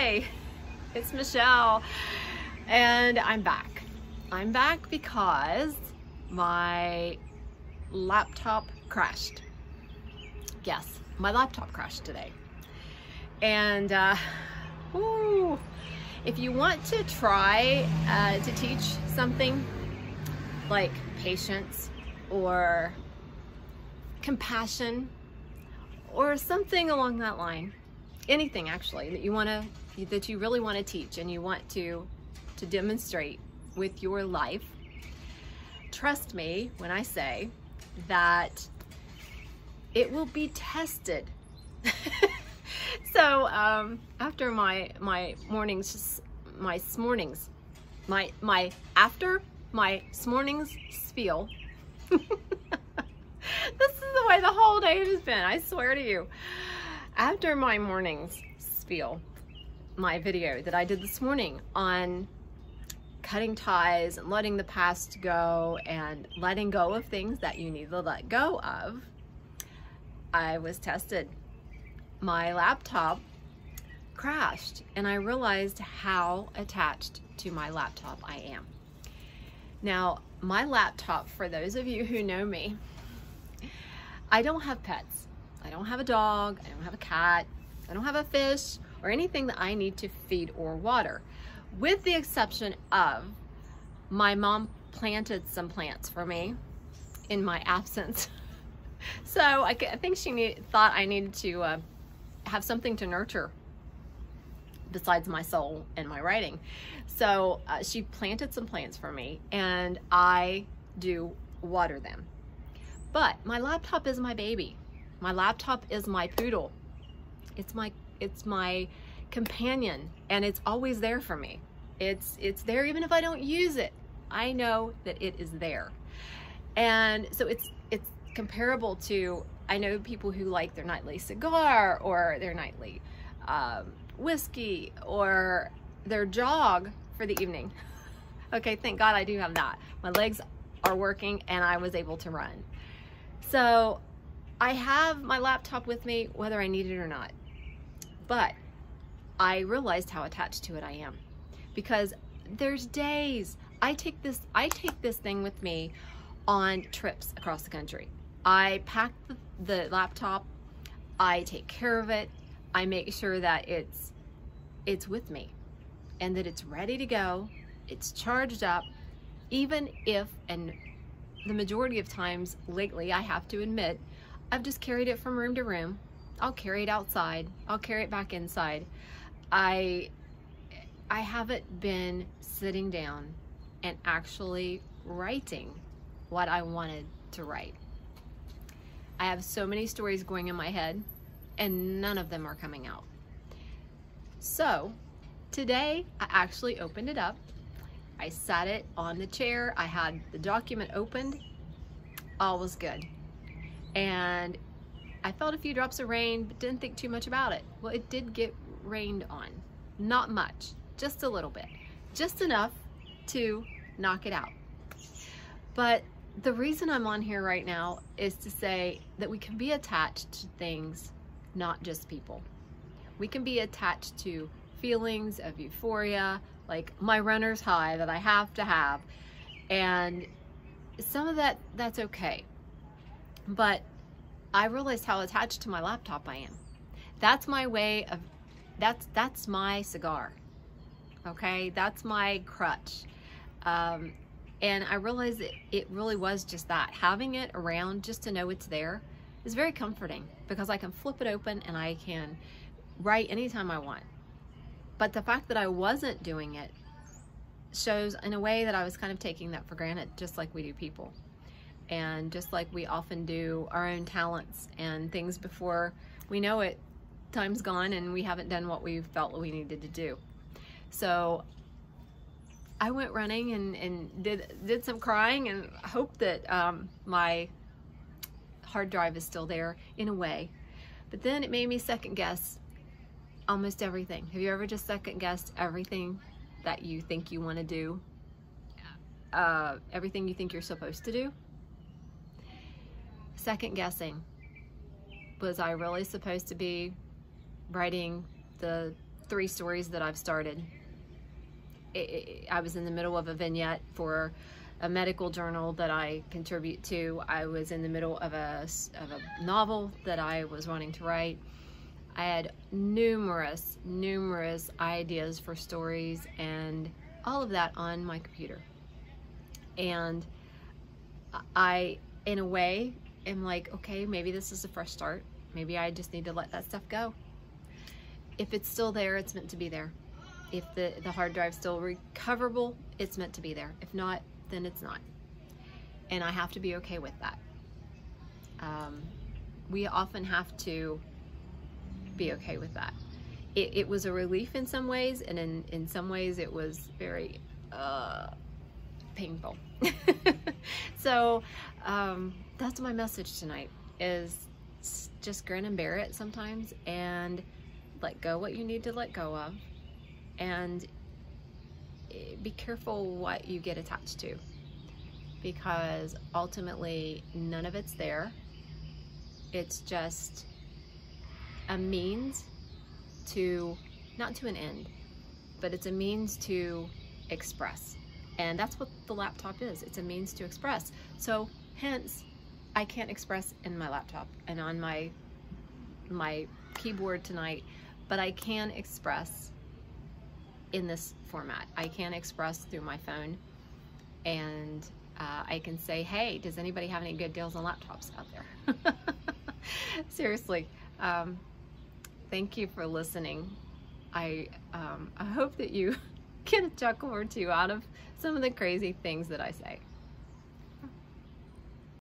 Hi, it's Michelle, and I'm back. I'm back because my laptop crashed. Yes, my laptop crashed today. And if you want to try to teach something like patience or compassion or something along that line, anything actually that you really want to teach and you want to demonstrate with your life, trust me when I say that it will be tested. So after my mornings spiel, this is the way the whole day has been, I swear to you. After my morning's spiel, my video that I did this morning on cutting ties and letting the past go and letting go of things that you need to let go of, I was tested. My laptop crashed and I realized how attached to my laptop I am. Now, my laptop, for those of you who know me, I don't have pets. I don't have a dog, I don't have a cat, I don't have a fish, or anything that I need to feed or water. With the exception of my mom planted some plants for me in my absence. So I think she thought I needed to have something to nurture besides my soul and my writing. So she planted some plants for me and I do water them. But my laptop is my baby. My laptop is my poodle. It's my companion, and it's always there for me. It's there even if I don't use it. I know that it is there. And so it's comparable to, I know people who like their nightly cigar or their nightly whiskey or their jog for the evening. Okay, thank God I do have that. My legs are working and I was able to run. So I have my laptop with me whether I need it or not. But I realized how attached to it I am, because there's days I take this thing with me on trips across the country. I pack the laptop, I take care of it, I make sure that it's with me and that it's ready to go, it's charged up, even if, and the majority of times lately, I have to admit, I've just carried it from room to room. I'll carry it outside, I'll carry it back inside. I haven't been sitting down and actually writing what I wanted to write. I have so many stories going in my head and none of them are coming out. So today I actually opened it up. I sat it on the chair. I had the document opened. All was good. And I felt a few drops of rain, but didn't think too much about it. Well, it did get rained on. Not much, just a little bit. Just enough to knock it out. But the reason I'm on here right now is to say that we can be attached to things, not just people. We can be attached to feelings of euphoria, like my runner's high that I have to have. And some of that's okay. But I realized how attached to my laptop I am. That's my way of, that's my cigar, okay? That's my crutch. And I realized it really was just that. Having it around just to know it's there is very comforting, because I can flip it open and I can write anytime I want. But the fact that I wasn't doing it shows in a way that I was kind of taking that for granted, just like we do people. And just like we often do our own talents and things before we know it, time's gone and we haven't done what we felt we needed to do. So I went running and did some crying and hope that my hard drive is still there in a way. But then it made me second guess almost everything. Have you ever just second guessed everything that you think you want to do? Everything you think you're supposed to do? Second guessing. Was I really supposed to be writing the 3 stories that I've started. I was in the middle of a vignette for a medical journal that I contribute to. I was in the middle of a novel that I was wanting to write. I had numerous ideas for stories and all of that on my computer. And I, in a way, am like, okay, maybe this is a fresh start. Maybe I just need to let that stuff go. If it's still there, it's meant to be there. If the hard drive's still recoverable, it's meant to be there. If not, then it's not. And I have to be okay with that. We often have to be okay with that. It was a relief in some ways, and in some ways it was very painful. So that's my message tonight, is just grin and bear it sometimes, and let go what you need to let go of, and be careful what you get attached to, because ultimately none of it's there. It's just a means to, not to an end, but it's a means to express. And that's what the laptop is. It's a means to express. So hence, I can't express in my laptop and on my keyboard tonight, but I can express in this format. I can express through my phone, and I can say, hey, does anybody have any good deals on laptops out there? Seriously, thank you for listening. I hope that you get a chuckle or two out of some of the crazy things that I say.